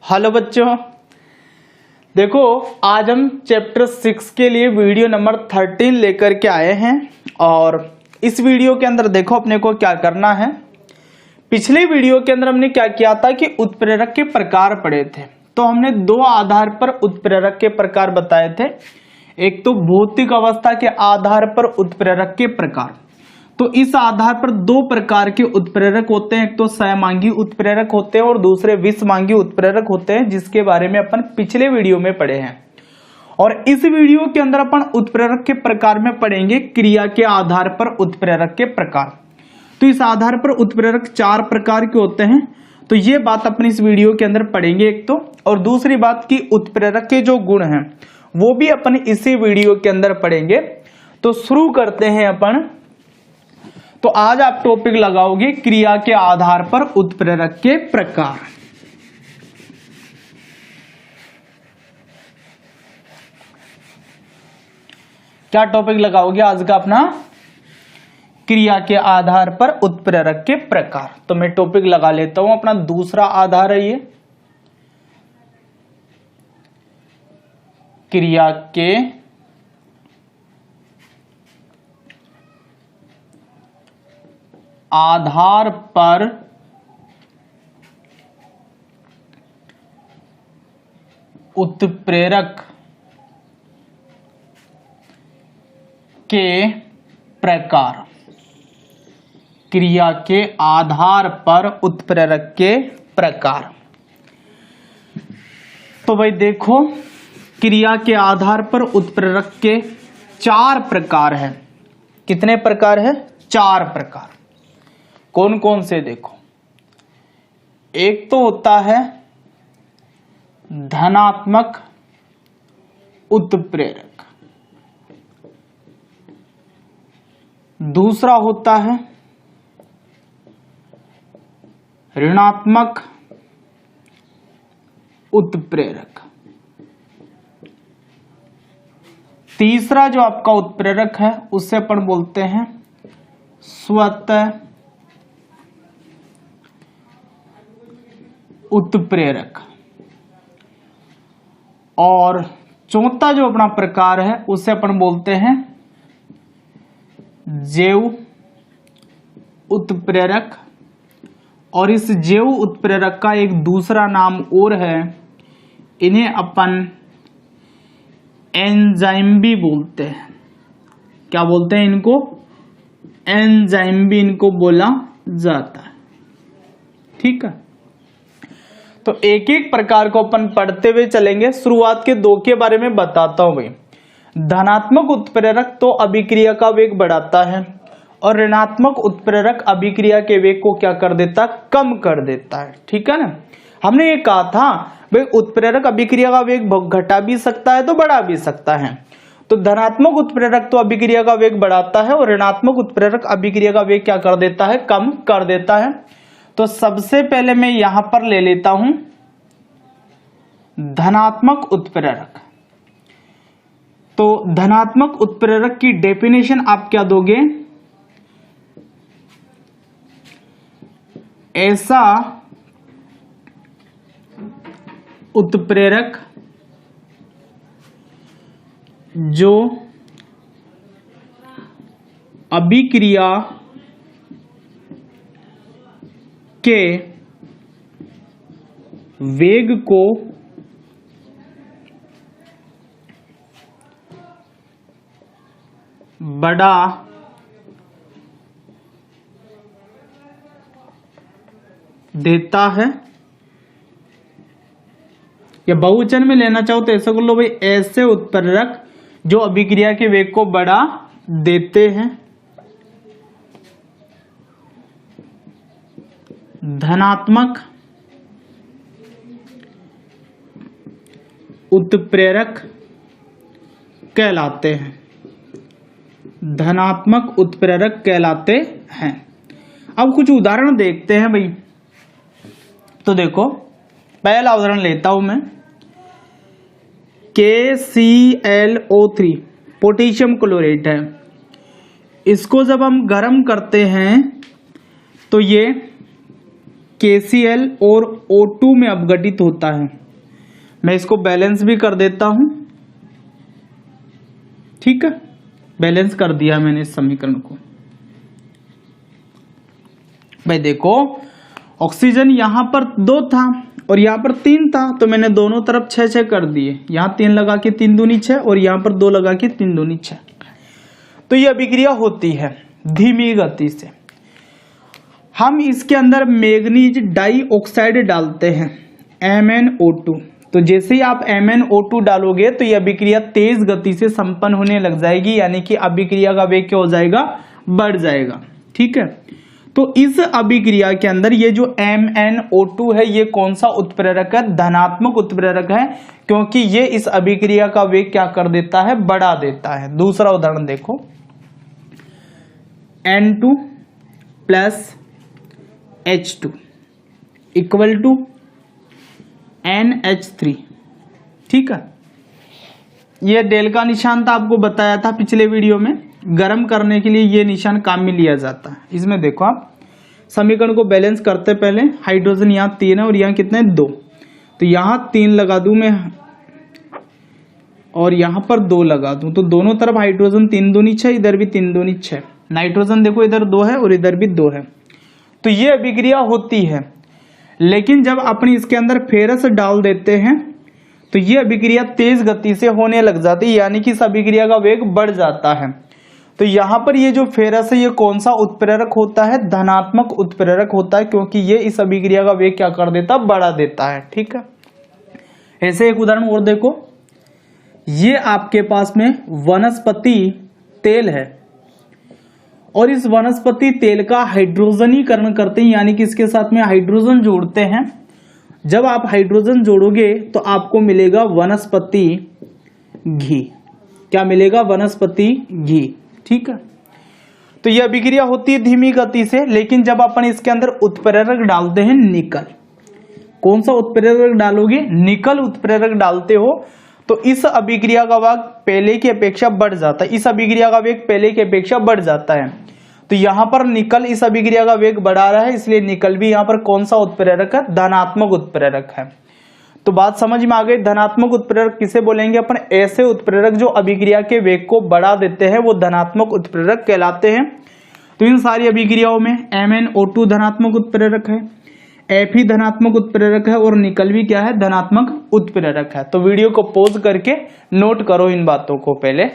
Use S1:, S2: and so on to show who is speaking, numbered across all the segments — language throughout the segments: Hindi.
S1: हेलो बच्चों, देखो आज हम चैप्टर 6 के लिए वीडियो नंबर 13 लेकर के आए हैं। और इस वीडियो के अंदर देखो अपने को क्या करना है। पिछले वीडियो के अंदर हमने क्या किया था कि उत्प्रेरक के प्रकार पढ़े थे। तो हमने दो आधार पर उत्प्रेरक के प्रकार बताए थे। एक तो भौतिक अवस्था के आधार पर उत्प्रेरक के प्रकार। तो इस आधार पर दो प्रकार के उत्प्रेरक होते हैं, एक तो सहमांगी उत्प्रेरक होते हैं और दूसरे विषमांगी उत्प्रेरक होते हैं, जिसके बारे में अपन पिछले वीडियो में पढ़े हैं। और इस वीडियो के अंदर अपन उत्प्रेरक के प्रकार में पढ़ेंगे क्रिया के आधार पर उत्प्रेरक के प्रकार। तो इस आधार पर उत्प्रेरक 4 प्रकार के होते हैं। तो ये बात अपन इस वीडियो के अंदर पढ़ेंगे एक तो, और दूसरी बात की उत्प्रेरक के जो गुण हैं वो भी अपन इसी वीडियो के अंदर पढ़ेंगे। तो शुरू करते हैं अपन। तो आज आप टॉपिक लगाओगे क्रिया के आधार पर उत्प्रेरक के प्रकार। क्या टॉपिक लगाओगे आज का अपना? क्रिया के आधार पर उत्प्रेरक के प्रकार। तो मैं टॉपिक लगा लेता हूं, अपना दूसरा आधार है ये क्रिया के आधार पर उत्प्रेरक के प्रकार। क्रिया के आधार पर उत्प्रेरक के प्रकार। तो भाई देखो, क्रिया के आधार पर उत्प्रेरक के 4 प्रकार हैं। कितने प्रकार है? 4 प्रकार। कौन कौन से? देखो, एक तो होता है धनात्मक उत्प्रेरक, दूसरा होता है ऋणात्मक उत्प्रेरक, तीसरा जो आपका उत्प्रेरक है उससे अपन बोलते हैं स्वतः उत्प्रेरक, और चौथा जो अपना प्रकार है उसे अपन बोलते हैं जैव उत्प्रेरक। और इस जैव उत्प्रेरक का एक दूसरा नाम और है, इन्हें अपन एंजाइम भी बोलते हैं। क्या बोलते हैं इनको? एंजाइम भी इनको बोला जाता है। ठीक है, तो एक एक प्रकार को अपन पढ़ते हुए चलेंगे। शुरुआत के 2 के बारे में बताता हूं भाई। धनात्मक उत्प्रेरक तो अभिक्रिया का वेग बढ़ाता है, और ऋणात्मक उत्प्रेरक अभिक्रिया के वेग को क्या कर देता? कम कर देता है। ठीक है ना। हमने ये कहा था भाई उत्प्रेरक अभिक्रिया का वेग घटा भी सकता है तो बढ़ा भी सकता है। तो धनात्मक उत्प्रेरक तो अभिक्रिया का वेग बढ़ाता है, और ऋणात्मक उत्प्रेरक अभिक्रिया का वेग क्या कर देता है? कम कर देता है। तो सबसे पहले मैं यहां पर ले लेता हूं धनात्मक उत्प्रेरक। तो धनात्मक उत्प्रेरक की डेफिनेशन आप क्या दोगे? ऐसा उत्प्रेरक जो अभिक्रिया के वेग को बढ़ा देता है, या बहुवचन में लेना चाहो तो ऐसा कर लो भाई, ऐसे उत्प्रेरक जो अभिक्रिया के वेग को बढ़ा देते हैं। धनात्मक उत्प्रेरक कहलाते हैं। धनात्मक उत्प्रेरक कहलाते हैं। अब कुछ उदाहरण देखते हैं भाई। तो देखो, पहला उदाहरण लेता हूं मैं। KClO3 पोटेशियम क्लोरेट है। इसको जब हम गर्म करते हैं तो ये KCl और O2 में अपघटित होता है। मैं इसको बैलेंस भी कर देता हूं, ठीक है, बैलेंस कर दिया मैंने इस समीकरण को। भाई देखो, ऑक्सीजन यहां पर 2 था और यहां पर 3 था, तो मैंने दोनों तरफ 6 कर दिए। यहां 3 लगा के 3 दूनी 6 और यहां पर 2 लगा के 3 दूनी 6। तो यह अभिक्रिया होती है धीमी गति से। हम इसके अंदर मैग्नीज डाइऑक्साइड डालते हैं MnO2। तो जैसे ही आप MnO2 डालोगे तो यह अभिक्रिया तेज गति से संपन्न होने लग जाएगी, यानी कि अभिक्रिया का वेग क्या हो जाएगा, बढ़ जाएगा। ठीक है, तो इस अभिक्रिया के अंदर ये जो MnO2 है ये कौन सा उत्प्रेरक है, धनात्मक उत्प्रेरक है, क्योंकि ये इस अभिक्रिया का वेग क्या कर देता है, बढ़ा देता है। दूसरा उदाहरण देखो, N2 plus H2 equal to NH3। ठीक है, ये डेल का निशान था, आपको बताया था पिछले वीडियो में। गर्म करने के लिए ये निशान काम में लिया जाता है। इसमें देखो आप समीकरण को बैलेंस करते पहले, हाइड्रोजन यहाँ 3 है और यहाँ कितने 2, तो यहाँ 3 लगा दूं मैं और यहाँ पर 2 लगा दूं, तो दोनों तरफ हाइड्रोजन 3 दूनी 6, इधर भी 3 दूनी 6। नाइट्रोजन देखो इधर 2 है और इधर भी 2 है। तो ये अभिक्रिया होती है, लेकिन जब अपनी इसके अंदर फेरस डाल देते हैं तो ये अभिक्रिया तेज गति से होने लग जाती है, यानी कि इस अभिक्रिया का वेग बढ़ जाता है। तो यहां पर ये जो फेरस है ये कौन सा उत्प्रेरक होता है, धनात्मक उत्प्रेरक होता है, क्योंकि ये इस अभिक्रिया का वेग क्या कर देता, बढ़ा देता है। ठीक है, ऐसे एक उदाहरण और देखो, ये आपके पास में वनस्पति तेल है और इस वनस्पति तेल का हाइड्रोजनीकरण करते हैं, यानी कि इसके साथ में हाइड्रोजन जोड़ते हैं। जब आप हाइड्रोजन जोड़ोगे तो आपको मिलेगा वनस्पति घी। क्या मिलेगा, वनस्पति घी। ठीक है, तो यह अभिक्रिया होती है धीमी गति से, लेकिन जब अपन इसके अंदर उत्प्रेरक डालते हैं निकल, कौन सा उत्प्रेरक डालोगे, निकल उत्प्रेरक डालते हो, तो इस अभिक्रिया का वेग पहले की अपेक्षा बढ़ जाता है। इस अभिक्रिया का वेग पहले की अपेक्षा बढ़ जाता है। तो यहां पर निकल इस अभिक्रिया का वेग बढ़ा रहा है, इसलिए निकल भी यहां पर कौन सा उत्प्रेरक है, धनात्मक उत्प्रेरक है। तो बात समझ में आ गई। धनात्मक उत्प्रेरक किसे बोलेंगे अपन, ऐसे उत्प्रेरक जो अभिक्रिया के वेग को बढ़ा देते हैं वो धनात्मक उत्प्रेरक कहलाते हैं। तो इन सारी अभिक्रियाओं में MnO2 धनात्मक उत्प्रेरक है, Fe धनात्मक उत्प्रेरक है और निकल भी क्या है, धनात्मक उत्प्रेरक है। तो वीडियो को पॉज करके नोट करो इन बातों को पहले।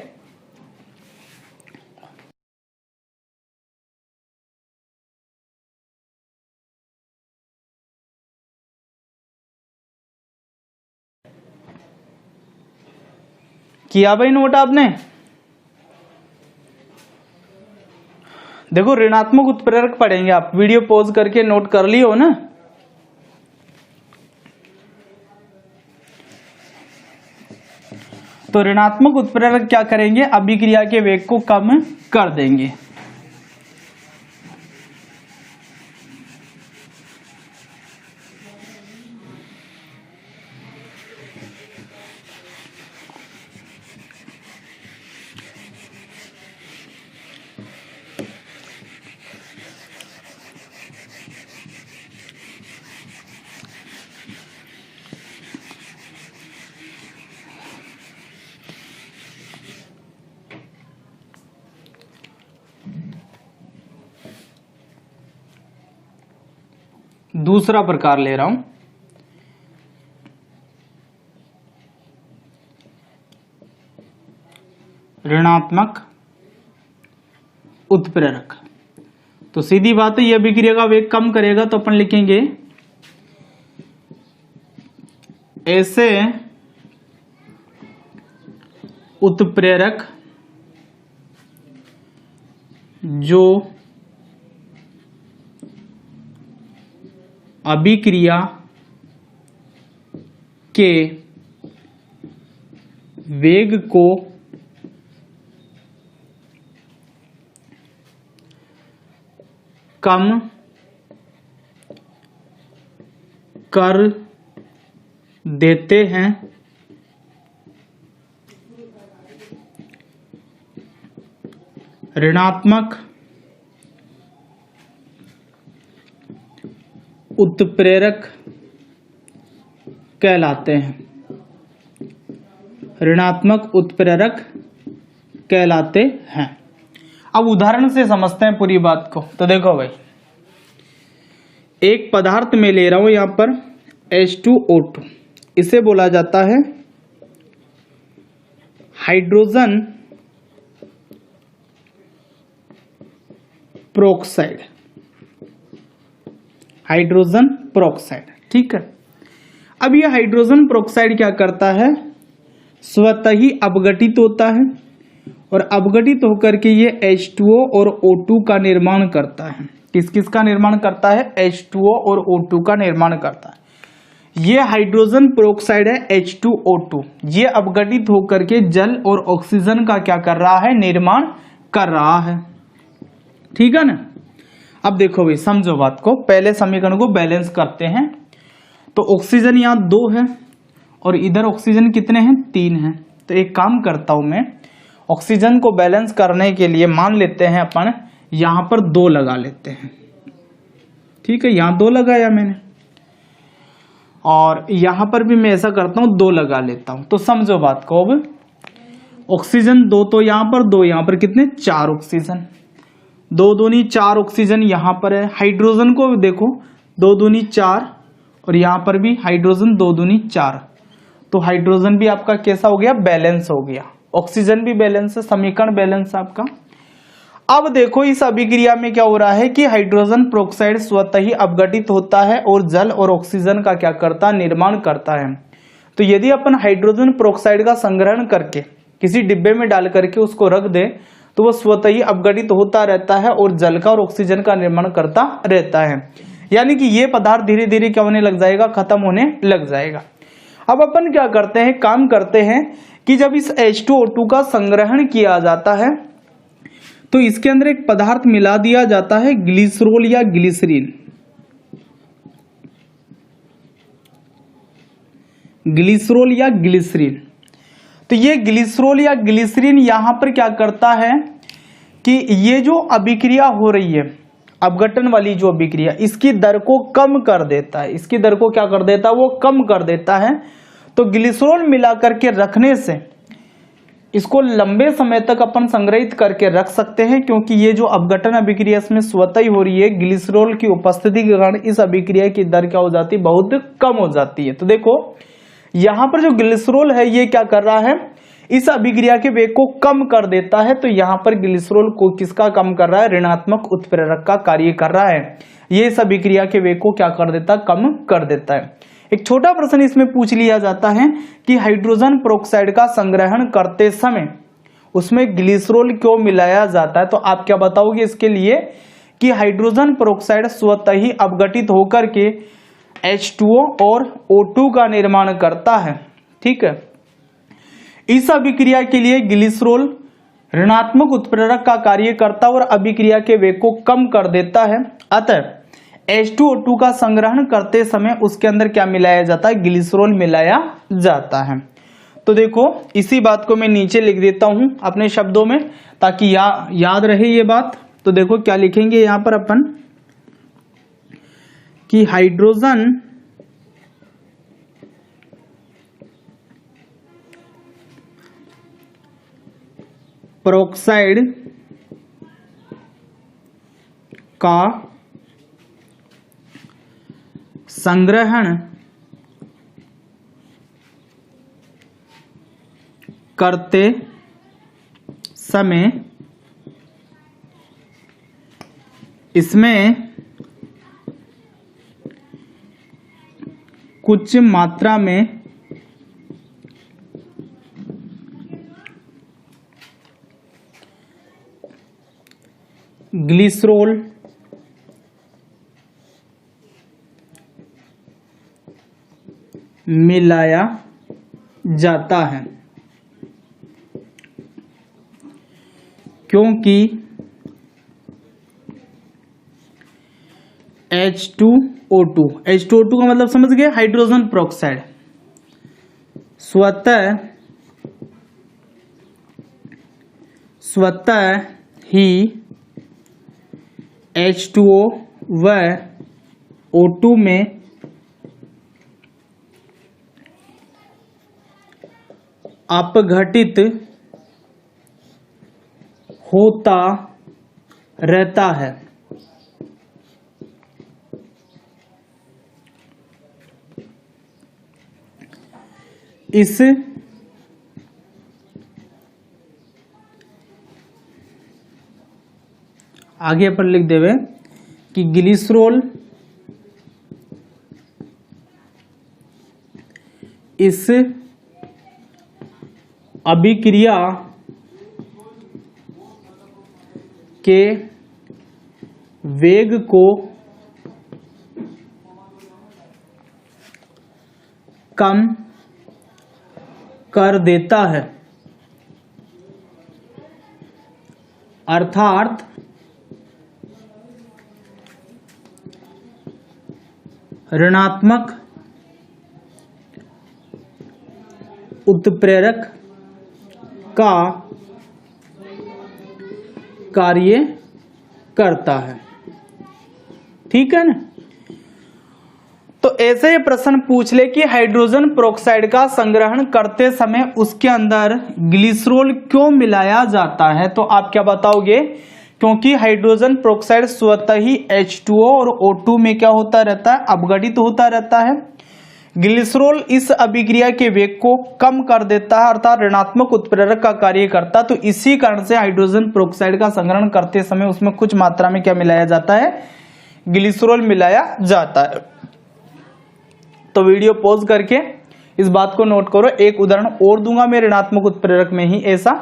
S1: किया भाई नोट आपने? देखो ऋणात्मक उत्प्रेरक पढ़ेंगे आप, वीडियो पॉज करके नोट कर लियो ना। तो ऋणात्मक उत्प्रेरक क्या करेंगे, अभिक्रिया के वेग को कम कर देंगे। दूसरा प्रकार ले रहा हूं, ऋणात्मक उत्प्रेरक। तो सीधी बात है, यह अभिक्रिया का वेग कम करेगा, तो अपन लिखेंगे ऐसे उत्प्रेरक जो अभिक्रिया के वेग को कम कर देते हैं, ऋणात्मक उत्प्रेरक कहलाते हैं, ऋणात्मक उत्प्रेरक कहलाते हैं। अब उदाहरण से समझते हैं पूरी बात को। तो देखो भाई, एक पदार्थ में ले रहा हूं यहां पर H2O2, इसे बोला जाता है हाइड्रोजन प्रोक्साइड, हाइड्रोजन प्रोक्साइड। ठीक है, अब यह हाइड्रोजन प्रोक्साइड क्या करता है, स्वतः ही अपघटित होता है और अपघटित होकर के ये H2O और O2 का निर्माण करता है। किस किस का निर्माण करता है, H2O और O2 का निर्माण करता है। ये हाइड्रोजन प्रोक्साइड है H2O2, ये अपघटित होकर के जल और ऑक्सीजन का क्या कर रहा है, निर्माण कर रहा है। ठीक है ना। अब देखो भाई, समझो बात को, पहले समीकरण को बैलेंस करते हैं। तो ऑक्सीजन यहाँ 2 है और इधर ऑक्सीजन कितने हैं, 3 हैं। तो एक काम करता हूं मैं, ऑक्सीजन को बैलेंस करने के लिए मान लेते हैं अपन यहां पर 2 लगा लेते हैं। ठीक है, यहां 2 लगाया मैंने और यहां पर भी मैं ऐसा करता हूं 2 लगा लेता हूं। तो समझो बात को, अब ऑक्सीजन 2 तो यहां पर 2, यहां पर कितने, 4 ऑक्सीजन, 2 दूनी 4 ऑक्सीजन यहां पर है। हाइड्रोजन को देखो, 2 दूनी 4 और यहां पर भी हाइड्रोजन 2 दूनी 4। तो हाइड्रोजन भी आपका कैसा हो गया, बैलेंस हो गया। ऑक्सीजन भी बैलेंस है, समीकरण बैलेंस है आपका। अब देखो इस अभिक्रिया में क्या हो रहा है कि हाइड्रोजन प्रोक्साइड स्वतः ही अपघटित होता है और जल और ऑक्सीजन का क्या करता है, निर्माण करता है। तो यदि अपन हाइड्रोजन प्रोक्साइड का संग्रहण करके किसी डिब्बे में डाल करके उसको रख दे तो वह स्वतः ही अपघटित होता रहता है और जल का और ऑक्सीजन का निर्माण करता रहता है। यानी कि ये पदार्थ धीरे धीरे क्या होने लग जाएगा, खत्म होने लग जाएगा। अब अपन क्या करते हैं, काम करते हैं कि जब इस H2O2 का संग्रहण किया जाता है तो इसके अंदर एक पदार्थ मिला दिया जाता है, ग्लिसरॉल या ग्लिसरीन। ग्लिसरॉल या ग्लिसरीन। तो ये ग्लिसरॉल या ग्लिसरीन यहां पर क्या करता है कि ये जो अभिक्रिया हो रही है, अपघटन वाली जो अभिक्रिया, इसकी दर को कम कर देता है। इसकी दर को क्या कर देता है, वो कम कर देता है। तो ग्लिसरॉल मिला करके रखने से इसको लंबे समय तक अपन संग्रहित करके रख सकते हैं, क्योंकि ये जो अपघटन अभिक्रिया इसमें स्वतः ही हो रही है, ग्लिसरॉल की उपस्थिति के कारण इस अभिक्रिया की दर क्या हो जाती है, बहुत कम हो जाती है। तो देखो यहां पर जो ग्लिसरॉल है ये क्या कर रहा है, इस अभिक्रिया के वेग को कम कर देता है। तो यहां पर ग्लिसरॉल को किसका कम कर रहा है, ऋणात्मक उत्प्रेरक का कार्य कर रहा है। ये इस अभिक्रिया के वेग को क्या कर देता है, कम कर देता है। एक छोटा प्रश्न इसमें पूछ लिया जाता है कि हाइड्रोजन प्रोक्साइड का संग्रहण करते समय उसमें ग्लिसरॉल क्यों मिलाया जाता है। तो आप क्या बताओगे इसके लिए कि हाइड्रोजन प्रोक्साइड स्वतः ही अपघटित होकर के H2O और O2 का निर्माण करता है। ठीक है, इस अभिक्रिया के लिए ग्लिसरॉल ऋणात्मक उत्प्रेरक का कार्य करता है और अभिक्रिया के वेग को कम कर देता है। अतः H2O2 का संग्रहण करते समय उसके अंदर क्या मिलाया जाता है, ग्लिसरॉल मिलाया जाता है। तो देखो इसी बात को मैं नीचे लिख देता हूं अपने शब्दों में ताकि याद रहे ये बात। तो देखो क्या लिखेंगे यहां पर अपन कि हाइड्रोजन पेरोक्साइड का संग्रहण करते समय इसमें कुछ मात्रा में ग्लिसरॉल मिलाया जाता है, क्योंकि H2O2 का मतलब समझ गए, हाइड्रोजन प्रोक्साइड स्वतः ही H2O व O2 में अपघटित होता रहता है। इस आगे पर लिख देवे कि ग्लिसरॉल इस अभिक्रिया के वेग को कम कर देता है, अर्थात ऋणात्मक उत्प्रेरक का कार्य करता है। ठीक है ना। तो ऐसे ही प्रश्न पूछ ले कि हाइड्रोजन पेरोक्साइड का संग्रहण करते समय उसके अंदर ग्लिसरॉल क्यों मिलाया जाता है, तो आप क्या बताओगे? क्योंकि हाइड्रोजन पेरोक्साइड स्वतः ही H2O और O2 में क्या होता रहता है, अपघटित होता रहता है। ग्लिसरॉल इस अभिक्रिया के वेग को कम कर देता है, अर्थात ऋणात्मक उत्प्रेरक का कार्य करता है। तो इसी कारण से हाइड्रोजन पेरोक्साइड का संग्रहण करते समय उसमें कुछ मात्रा में क्या मिलाया जाता है, ग्लिसरॉल मिलाया जाता है। तो वीडियो पॉज करके इस बात को नोट करो। एक उदाहरण और दूंगा मैं ऋणात्मक उत्प्रेरक में ही ऐसा।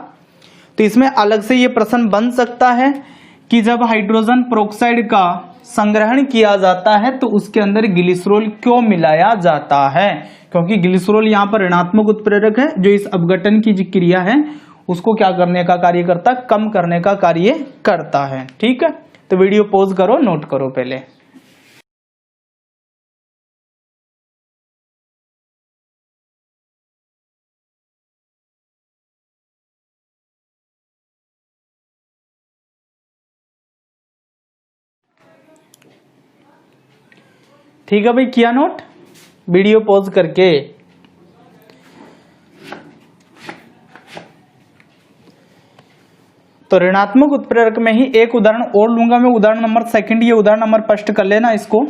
S1: तो इसमें अलग से ये प्रश्न बन सकता है कि जब हाइड्रोजन पेरोक्साइड का संग्रहण किया जाता है तो उसके अंदर ग्लिसरॉल क्यों मिलाया जाता है, क्योंकि ग्लिसरॉल यहाँ पर ऋणात्मक उत्प्रेरक है जो इस अपघटन की जो क्रिया है उसको क्या करने का कार्य करता है, कम करने का कार्य करता है। ठीक है। तो वीडियो पॉज करो, नोट करो पहले। ठीक है भाई, किया नोट? वीडियो पॉज करके। तो ऋणात्मक उत्प्रेरक में ही एक उदाहरण और लूंगा मैं, उदाहरण नंबर 2। ये उदाहरण नंबर 1 कर लेना इसको।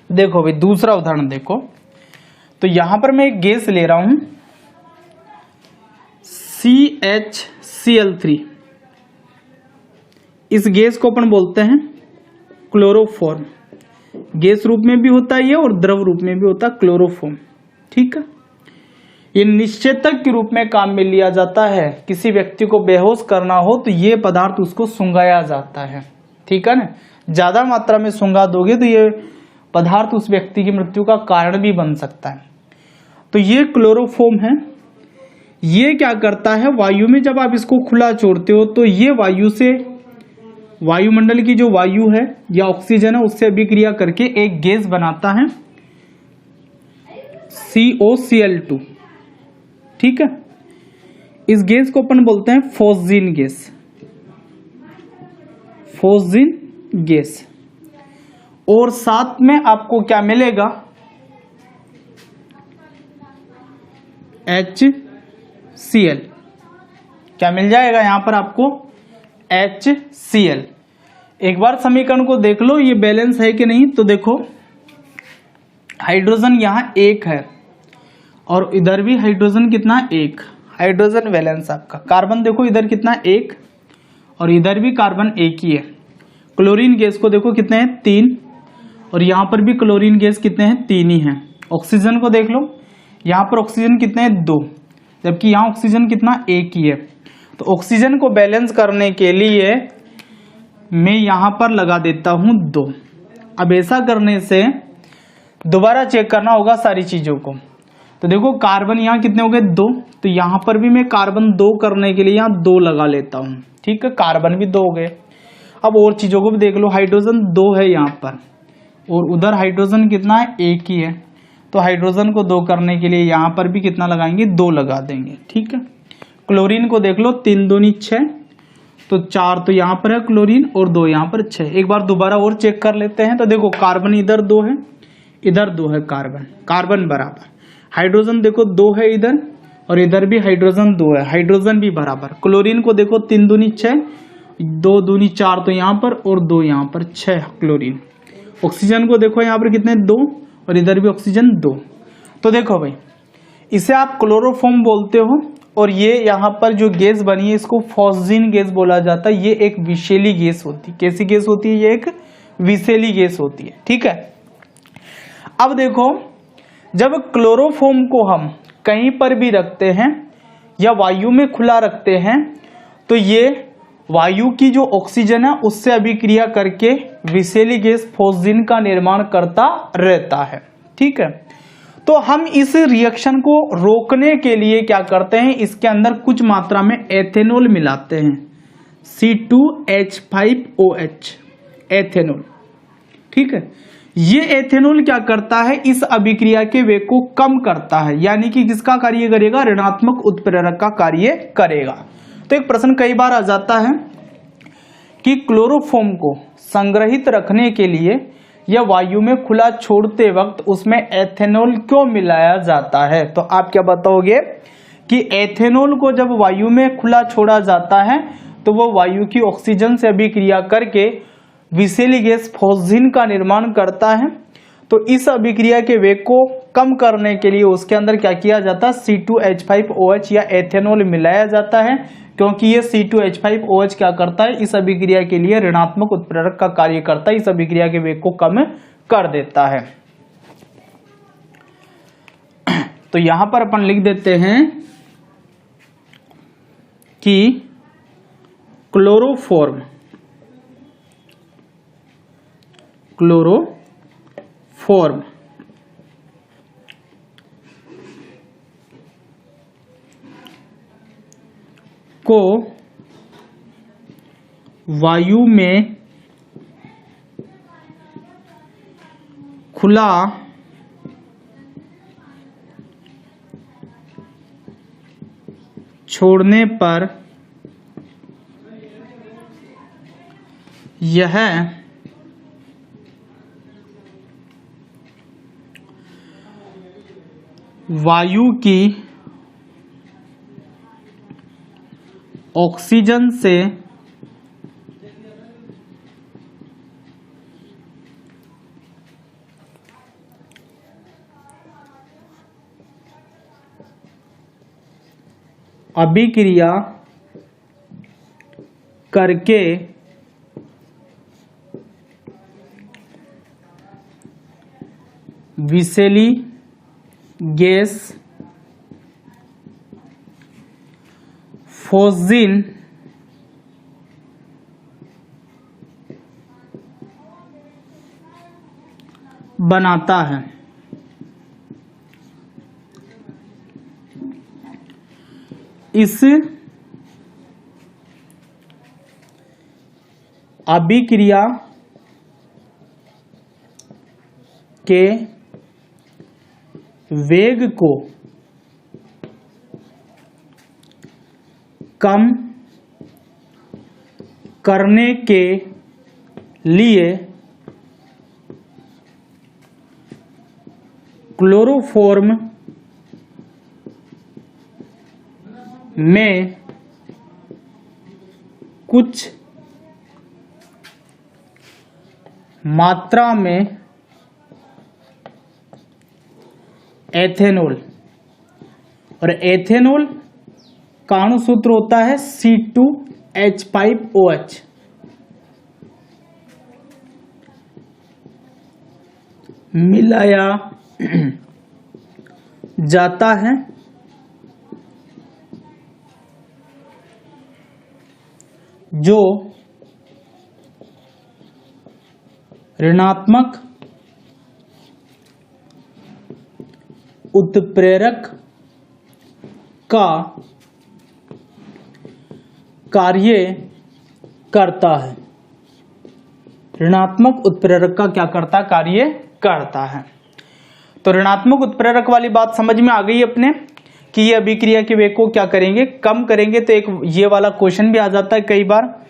S1: देखो भाई दूसरा उदाहरण देखो। तो यहां पर मैं एक गैस ले रहा हूं CHCl3। इस गैस को अपन बोलते हैं क्लोरोफॉर्म। गैस रूप में भी होता है ये और द्रव रूप में भी होता है क्लोरोफॉर्म। ठीक है। ये निश्चेतक के रूप में काम में लिया जाता है। किसी व्यक्ति को बेहोश करना हो तो ये पदार्थ उसको सुंघाया जाता है। ठीक है ना। ज्यादा मात्रा में सुंघा दोगे तो ये पदार्थ उस व्यक्ति की मृत्यु का कारण भी बन सकता है। तो ये क्लोरोफॉर्म है। ये क्या करता है, वायु में जब आप इसको खुला छोड़ते हो तो ये वायु से, वायुमंडल की जो वायु है या ऑक्सीजन है उससे अभिक्रिया करके एक गैस बनाता है COCl2। ठीक है। इस गैस को अपन बोलते हैं फोस्जीन गैस। Phosgene gas. और साथ में आपको क्या मिलेगा, HCl। क्या मिल जाएगा यहां पर आपको, HCl। एक बार समीकरण को देख लो ये बैलेंस है कि नहीं। तो देखो हाइड्रोजन यहां 1 है और इधर भी हाइड्रोजन कितना, 1। हाइड्रोजन बैलेंस आपका। कार्बन देखो इधर कितना, 1 और इधर भी कार्बन 1 ही है। क्लोरीन गैस को देखो कितने हैं, 3 और यहां पर भी क्लोरीन गैस कितने हैं, 3 ही हैं। ऑक्सीजन को देख लो, यहां पर ऑक्सीजन कितने हैं, 2, जबकि यहां ऑक्सीजन कितना, 1 ही है। तो ऑक्सीजन को बैलेंस करने के लिए मैं यहां पर लगा देता हूं 2। अब ऐसा करने से दोबारा चेक करना होगा सारी चीजों को। तो देखो कार्बन यहाँ कितने हो गए 2, तो यहां पर भी मैं कार्बन 2 करने के लिए यहाँ 2 लगा लेता हूं। ठीक है, कार्बन भी 2 हो गए। अब और चीजों को भी देख लो, हाइड्रोजन 2 है यहाँ पर और उधर हाइड्रोजन कितना है, 1 ही है। तो हाइड्रोजन को 2 करने के लिए यहाँ पर भी कितना लगाएंगे, 2 लगा देंगे। ठीक है, क्लोरीन को देख लो, 3 दूनी 6, तो 4 तो यहाँ पर है क्लोरीन और 2 यहाँ पर 6। एक बार दोबारा और चेक कर लेते हैं। तो देखो कार्बन इधर 2 है, इधर 2 है कार्बन, कार्बन बराबर। हाइड्रोजन देखो 2 है इधर और इधर भी हाइड्रोजन 2 है, हाइड्रोजन भी बराबर। क्लोरीन को देखो 3 दूनी 6, 2 दूनी 4 तो यहाँ पर और 2 यहाँ पर 6 क्लोरीन। ऑक्सीजन को देखो यहाँ पर कितने 2 और इधर भी ऑक्सीजन 2। तो देखो भाई, इसे आप क्लोरोफॉर्म बोलते हो और ये यहाँ पर जो गैस बनी है इसको फॉस्जीन गैस बोला जाता है। ये एक विषैली गैस होती है। कैसी गैस होती है, ये एक विषैली गैस होती है। ठीक है, अब देखो जब क्लोरोफॉर्म को हम कहीं पर भी रखते हैं या वायु में खुला रखते हैं तो ये वायु की जो ऑक्सीजन है उससे अभिक्रिया करके विषैली गैस फॉस्जीन का निर्माण करता रहता है। ठीक है, तो हम इस रिएक्शन को रोकने के लिए क्या करते हैं, इसके अंदर कुछ मात्रा में एथेनॉल मिलाते हैं, C2H5OH एथेनॉल। ठीक है, ये एथेनॉल क्या करता है, इस अभिक्रिया के वेग को कम करता है, यानी कि किसका कार्य करेगा, ऋणात्मक उत्प्रेरक का कार्य करेगा। तो एक प्रश्न कई बार आ जाता है कि क्लोरोफॉर्म को संग्रहित रखने के लिए या वायु में खुला छोड़ते वक्त उसमें एथेनॉल क्यों मिलाया जाता है। तो आप क्या बताओगे कि एथेनॉल को जब वायु में खुला छोड़ा जाता है तो वो वायु की ऑक्सीजन से अभिक्रिया करके विषैली गैस फॉस्जीन का निर्माण करता है। तो इस अभिक्रिया के वेग को कम करने के लिए उसके अंदर क्या किया जाता है, C2H5OH या एथेनॉल मिलाया जाता है, क्योंकि ये C2H5OH क्या करता है, इस अभिक्रिया के लिए ऋणात्मक उत्प्रेरक का कार्य करता है, इस अभिक्रिया के वेग को कम कर देता है। तो यहां पर अपन लिख देते हैं कि क्लोरोफॉर्म को वायु में खुला छोड़ने पर यह वायु की ऑक्सीजन से अभिक्रिया करके विषैली गैस फॉस्जीन बनाता है। इस अभिक्रिया के वेग को कम करने के लिए क्लोरोफॉर्म में कुछ मात्रा में एथेनॉल, और एथेनॉल का अणु सूत्र होता है C2H5OH, मिलाया जाता है, जो ऋणात्मक उत्प्रेरक का कार्य करता है। ऋणात्मक उत्प्रेरक का क्या करता है? कार्य करता है। तो ऋणात्मक उत्प्रेरक वाली बात समझ में आ गई अपने कि ये अभिक्रिया के वेग को क्या करेंगे? कम करेंगे। तो एक ये वाला क्वेश्चन भी आ जाता है कई बार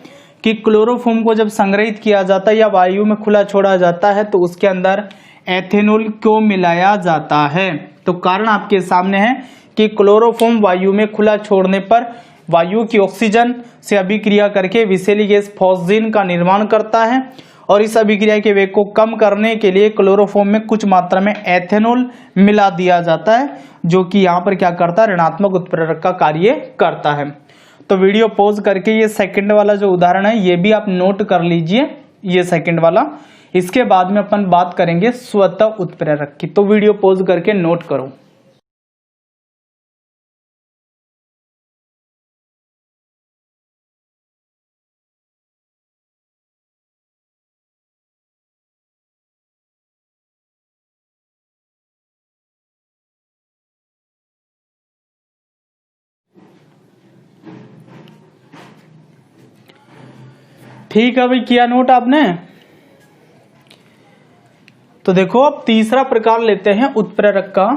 S1: कि क्लोरोफॉर्म को जब संग्रहित किया जाता है या वायु में खुला छोड़ा जाता है तो उसके अंदर एथेनॉल क्यों मिलाया जाता है? तो कारण आपके सामने है कि क्लोरोफॉर्म वायु में खुला छोड़ने पर वायु की ऑक्सीजन से अभिक्रिया करके विषैली गैस फॉस्फीन का निर्माण करता है और इस अभिक्रिया के वेग को कम करने के लिए क्लोरोफॉर्म में कुछ मात्रा में एथेनॉल मिला दिया जाता है, जो कि यहाँ पर क्या करता है? ऋणात्मक उत्प्रेरक का कार्य करता है। तो वीडियो पॉज करके ये सेकंड वाला जो उदाहरण है ये भी आप नोट कर लीजिए, ये सेकंड वाला। इसके बाद में अपन बात करेंगे स्वतः उत्प्रेरक की। तो वीडियो पॉज करके नोट करो। ठीक है भाई, किया नोट आपने? तो देखो अब तीसरा प्रकार लेते हैं उत्प्रेरक का।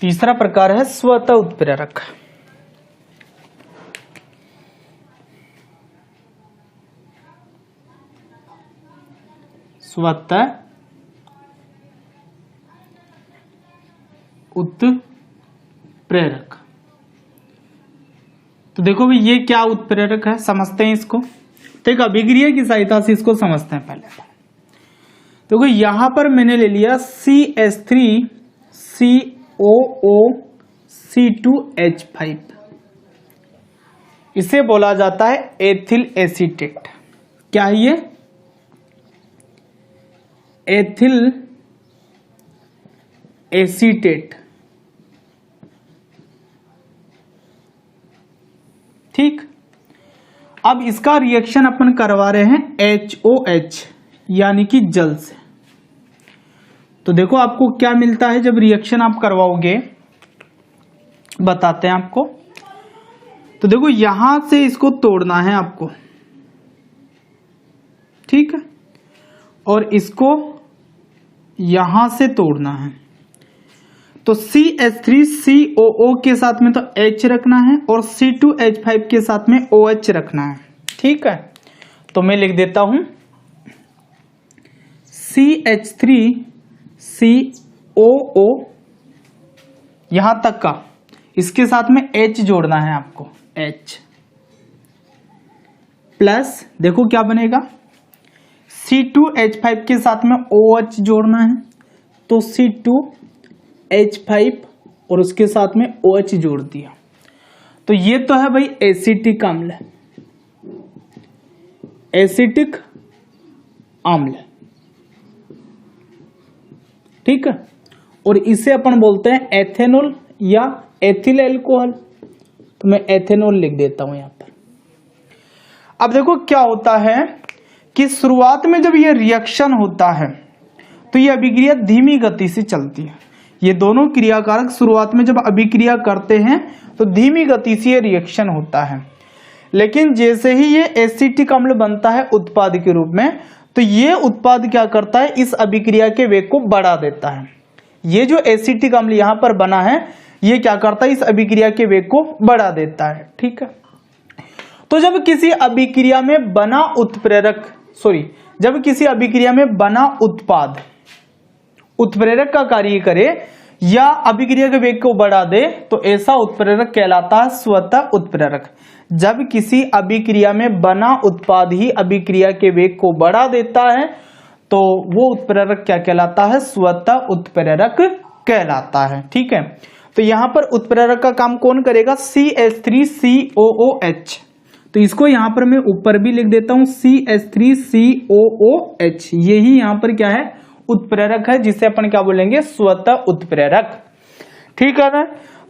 S1: तीसरा प्रकार है स्वतः उत्प्रेरक। स्वतः उत्प्रेरक। तो देखो भाई ये क्या उत्प्रेरक है, समझते हैं इसको। तो एक अभिक्रिया की सहायता से इसको समझते हैं पहले। देखो यहां पर मैंने ले लिया CH3COO-C2H5। इसे बोला जाता है एथिल एसीटेट। क्या है ये? Ethyl acetate. ठीक, अब इसका रिएक्शन अपन करवा रहे हैं HOH यानी कि जल से। तो देखो आपको क्या मिलता है जब रिएक्शन आप करवाओगे, बताते हैं आपको। तो देखो यहां से इसको तोड़ना है आपको, ठीक है, और इसको यहां से तोड़ना है। तो CH3COO के साथ में तो H रखना है और C2H5 के साथ में OH रखना है, ठीक है। तो मैं लिख देता हूं CH3COO यहां तक का, इसके साथ में H जोड़ना है आपको, H प्लस देखो क्या बनेगा, C2H5 के साथ में OH जोड़ना है तो C2H5 और उसके साथ में OH जोड़ दिया। तो ये तो है भाई एसिटिक अम्ल, एसिटिक अम्ल, ठीक है। और इसे अपन बोलते हैं एथेनॉल या एथिल अल्कोहल। तो मैं एथेनॉल लिख देता हूं यहां पर। अब देखो क्या होता है कि शुरुआत में जब ये रिएक्शन होता है तो ये अभिक्रिया धीमी गति से चलती है। ये दोनों क्रियाकारक शुरुआत में जब अभिक्रिया करते हैं तो धीमी गति से ये रिएक्शन होता है, लेकिन जैसे ही ये एसिटिक अम्ल बनता है उत्पाद के रूप में, तो ये उत्पाद क्या करता है, इस अभिक्रिया के वेग को बढ़ा देता है। ये जो एसिटिक अम्ल यहां पर बना है ये क्या करता है, इस अभिक्रिया के वेग को बढ़ा देता है। ठीक है, तो जब किसी अभिक्रिया में बना उत्पाद उत्प्रेरक का कार्य करे या अभिक्रिया के वेग को बढ़ा दे तो ऐसा उत्प्रेरक कहलाता है स्वतः उत्प्रेरक। जब किसी अभिक्रिया में बना उत्पाद ही अभिक्रिया के वेग को बढ़ा देता है तो वो उत्प्रेरक क्या कहलाता है, स्वतः उत्प्रेरक कहलाता है। ठीक है, तो यहां पर उत्प्रेरक का काम कौन करेगा, CH3COOH। तो इसको यहां पर मैं ऊपर भी लिख देता हूं CH3COOH। यही यहां पर क्या है, उत्प्रेरक है, जिसे अपन क्या बोलेंगे, स्वतः उत्प्रेरक। ठीक है ना।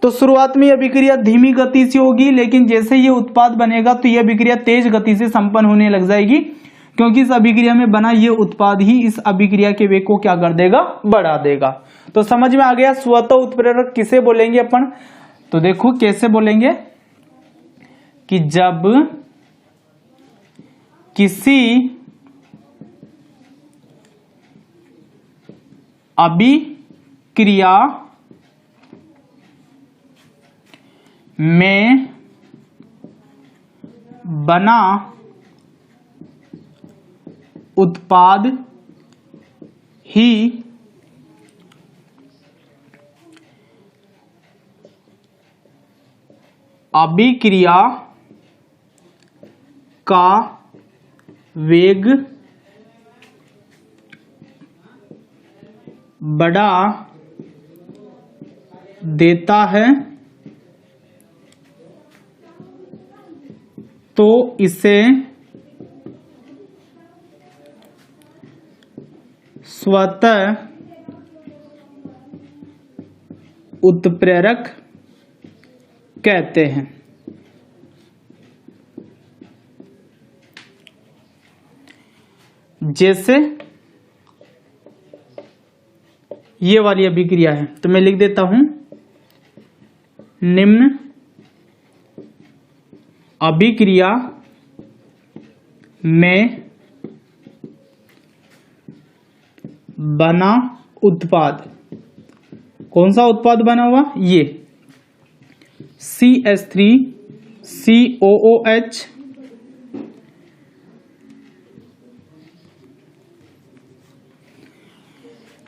S1: तो शुरुआत में यह अभिक्रिया धीमी गति से होगी, लेकिन जैसे ये उत्पाद बनेगा तो यह अभिक्रिया तेज गति से संपन्न होने लग जाएगी, क्योंकि इस अभिक्रिया में बना ये उत्पाद ही इस अभिक्रिया के वेग को क्या कर देगा, बढ़ा देगा। तो समझ में आ गया स्वतः उत्प्रेरक किसे बोलेंगे अपन। तो देखो कैसे बोलेंगे कि जब किसी अभिक्रिया में बना उत्पाद ही अभिक्रिया का वेग बढ़ा देता है तो इसे स्वतः उत्प्रेरक कहते हैं। जैसे ये वाली अभिक्रिया है तो मैं लिख देता हूं निम्न अभिक्रिया में बना उत्पाद, कौन सा उत्पाद बना हुआ, ये CH3COOH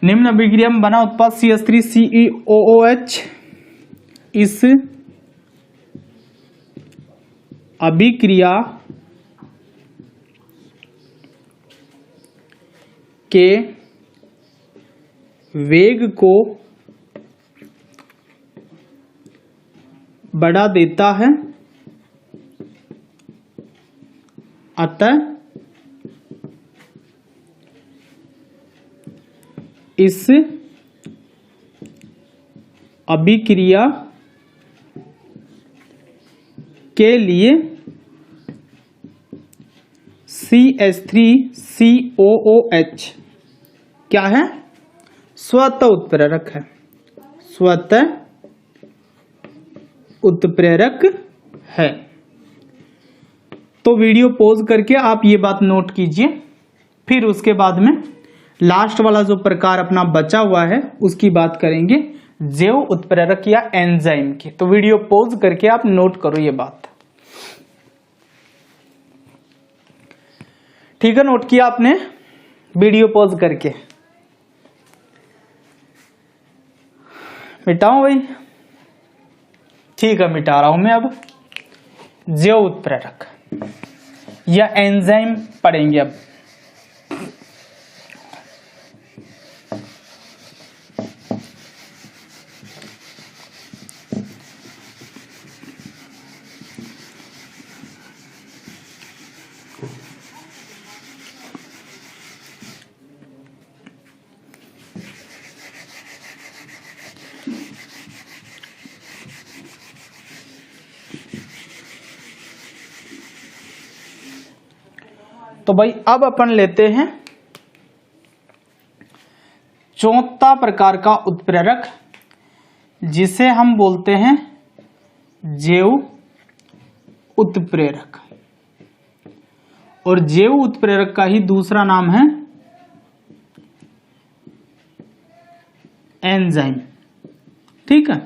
S1: निम्न अभिक्रिया में बना उत्पाद CH3COOH इस अभिक्रिया के वेग को बढ़ा देता है, अतः इस अभिक्रिया के लिए CH3COOH क्या है, स्वतः उत्प्रेरक है, स्वतः उत्प्रेरक है। तो वीडियो पॉज करके आप ये बात नोट कीजिए, फिर उसके बाद में लास्ट वाला जो प्रकार अपना बचा हुआ है उसकी बात करेंगे, जैव उत्प्रेरक या एंजाइम की। तो वीडियो पॉज करके आप नोट करो ये बात। ठीक है, नोट किया आपने, वीडियो पॉज करके। मिटाऊं भाई, ठीक है मिटा रहा हूं मैं। अब जैव उत्प्रेरक या एंजाइम पढ़ेंगे अब। तो भाई अब अपन लेते हैं चौथा प्रकार का उत्प्रेरक, जिसे हम बोलते हैं जैव उत्प्रेरक। और जैव उत्प्रेरक का ही दूसरा नाम है एंजाइम। ठीक है,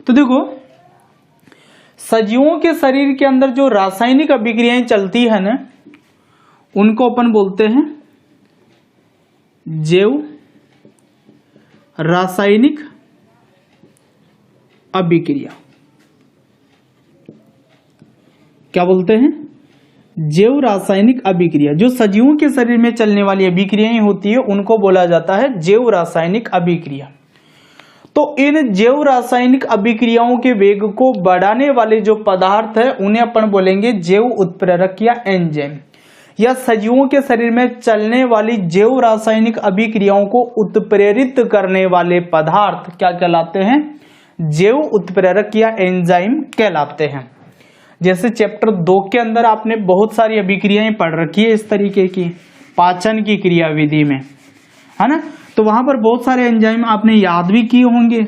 S1: तो देखो सजीवों के शरीर के अंदर जो रासायनिक अभिक्रियाएं चलती है ना, उनको अपन बोलते हैं जैव रासायनिक अभिक्रिया। क्या बोलते हैं? जैव रासायनिक अभिक्रिया। जो सजीवों के शरीर में चलने वाली अभिक्रियाएं होती है उनको बोला जाता है जैव रासायनिक अभिक्रिया। तो इन जैव रासायनिक अभिक्रियाओं के वेग को बढ़ाने वाले जो पदार्थ है उन्हें अपन बोलेंगे जैव उत्प्रेरक या एंजाइम। या सजीवों के शरीर में चलने वाली जैव रासायनिक अभिक्रियाओं को उत्प्रेरित करने वाले पदार्थ क्या कहलाते हैं? जैव उत्प्रेरक या एंजाइम कहलाते हैं। जैसे चैप्टर 2 के अंदर आपने बहुत सारी अभिक्रियाएं पढ़ रखी है इस तरीके की, पाचन की क्रियाविधि में, है ना। तो वहां पर बहुत सारे एंजाइम आपने याद भी किए होंगे,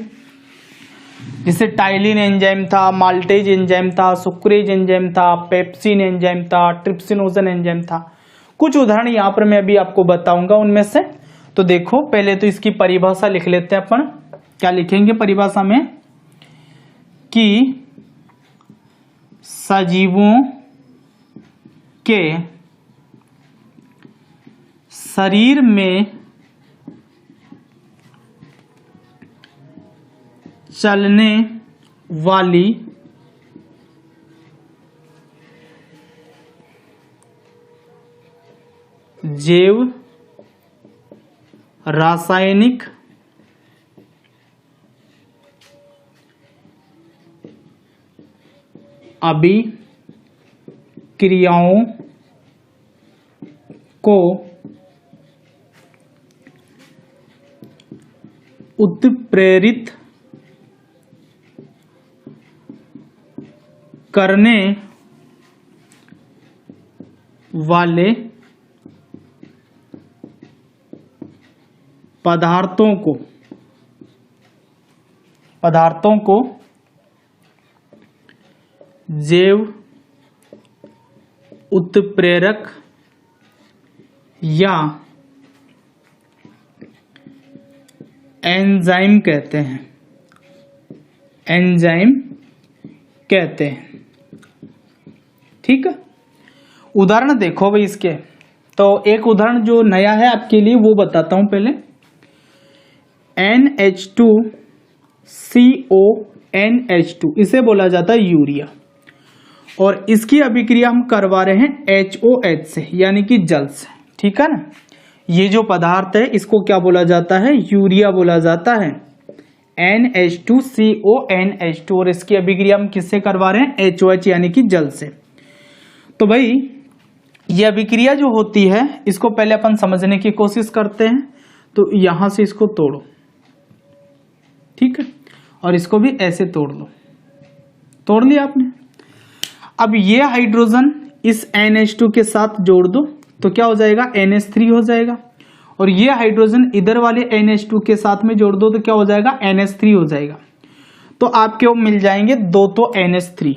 S1: जैसे टाइलिन एंजाइम था, माल्टेज एंजाइम था, सुक्रेज एंजाइम था, पेप्सिन एंजाइम था, ट्रिप्सिनोजन एंजाइम था। कुछ उदाहरण यहाँ पर मैं अभी आपको बताऊंगा उनमें से। तो देखो पहले तो इसकी परिभाषा लिख लेते हैं अपन। क्या लिखेंगे परिभाषा में? कि सजीवों के शरीर में चलने वाली जैव रासायनिक अभिक्रियाओं को उत्प्रेरित करने वाले पदार्थों को जैव उत्प्रेरक या एंजाइम कहते हैं। एंजाइम कहते हैं। ठीक है, उदाहरण देखो भाई इसके। तो एक उदाहरण जो नया है आपके लिए वो बताता हूं पहले। NH2CONH2 इसे बोला जाता है यूरिया, और इसकी अभिक्रिया हम करवा रहे हैं HOH से, यानी कि जल से। ठीक है ना। ये जो पदार्थ है इसको क्या बोला जाता है? यूरिया बोला जाता है, NH2CONH2। और इसकी अभिक्रिया हम किससे करवा रहे हैं? HOH यानी कि जल से। तो भाई ये अभिक्रिया जो होती है इसको पहले अपन समझने की कोशिश करते हैं। तो यहां से इसको तोड़ो, ठीक है, और इसको भी ऐसे तोड़ लो। तोड़ लिया आपने। अब ये हाइड्रोजन इस NH2 के साथ जोड़ दो तो क्या हो जाएगा? NH3 हो जाएगा। और ये हाइड्रोजन इधर वाले NH2 के साथ में जोड़ दो तो क्या हो जाएगा? NH3 हो जाएगा। तो आपके मिल जाएंगे दो तो NH3,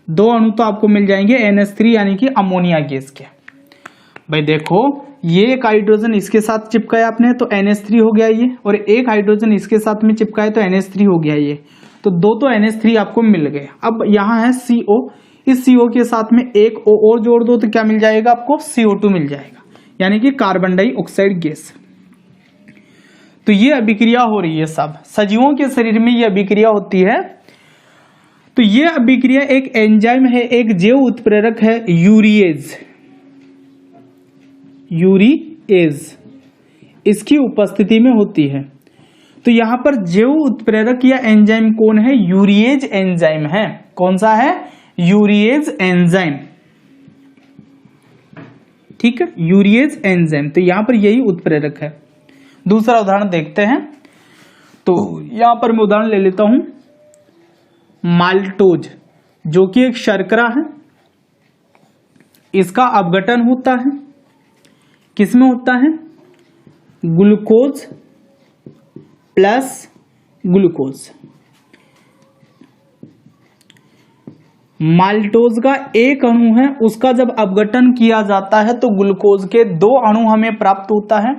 S1: दो अणु तो आपको मिल जाएंगे NH3 यानी कि अमोनिया गैस के। भाई देखो ये एक हाइड्रोजन इसके साथ चिपकाया आपने तो NH3 हो गया ये, और एक हाइड्रोजन इसके साथ में चिपकाया तो NH3 हो गया ये। तो दो तो NH3 आपको मिल गए। अब यहाँ है CO, इस CO के साथ में एक O और जोड़ दो तो क्या मिल जाएगा आपको? CO2 मिल जाएगा, यानी कि कार्बन डाइऑक्साइड गैस। तो ये अभिक्रिया हो रही है सब सजीवों के शरीर में, ये अभिक्रिया होती है। तो ये अभिक्रिया एक एंजाइम है, एक जैव उत्प्रेरक है यूरिएज। यूरिएज इसकी उपस्थिति में होती है। तो यहां पर जैव उत्प्रेरक या एंजाइम कौन है? यूरिएज एंजाइम है। कौन सा है? Urease enzyme. ठीक है, यूरिएज एंजाइम। तो यहां पर यही उत्प्रेरक है। दूसरा उदाहरण देखते हैं। तो यहां पर मैं उदाहरण ले लेता हूं माल्टोज, जो कि एक शर्करा है। इसका अपघटन होता है किसमें होता है? Glucose plus glucose. माल्टोज का एक अणु है, उसका जब अपघटन किया जाता है तो ग्लूकोज के दो अणु हमें प्राप्त होता है।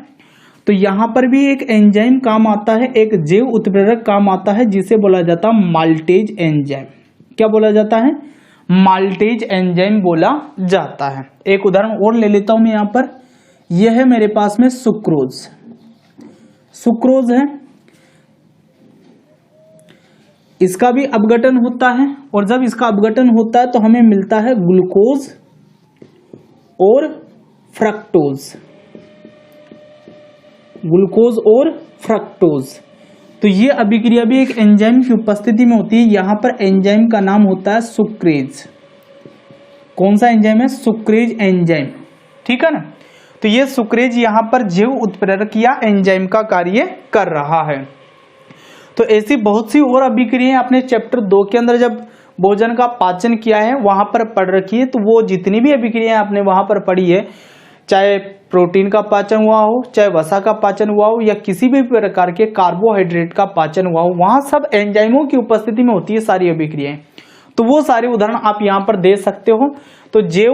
S1: तो यहां पर भी एक एंजाइम काम आता है, एक जैव उत्प्रेरक काम आता है जिसे बोला जाता है माल्टेज एंजाइम। क्या बोला जाता है? माल्टेज एंजाइम बोला जाता है। एक उदाहरण और ले लेता हूं मैं यहां पर। यह है मेरे पास में सुक्रोज, सुक्रोज है, इसका भी अपघटन होता है और जब इसका अपघटन होता है तो हमें मिलता है ग्लूकोज और फ्रक्टोज, ग्लूकोज और फ्रक्टोज। तो ये अभिक्रिया भी एक एंजाइम की उपस्थिति में होती है। यहां पर एंजाइम का नाम होता है सुक्रेज। कौन सा एंजाइम है? सुक्रेज एंजाइम, ठीक है ना। तो ये सुक्रेज यहां पर जैव उत्प्रेरक या एंजाइम का कार्य कर रहा है। तो ऐसी बहुत सी और अभिक्रियाएं अपने चैप्टर 2 के अंदर जब भोजन का पाचन किया है वहां पर पढ़ रखी है। तो वो जितनी भी अभिक्रियाएं आपने वहां पर पढ़ी है, चाहे प्रोटीन का पाचन हुआ हो, चाहे वसा का पाचन हुआ हो, या किसी भी प्रकार के कार्बोहाइड्रेट का पाचन हुआ हो, वहां सब एंजाइमों की उपस्थिति में होती है सारी अभिक्रियाएं। तो वो सारे उदाहरण आप यहां पर दे सकते हो। तो जैव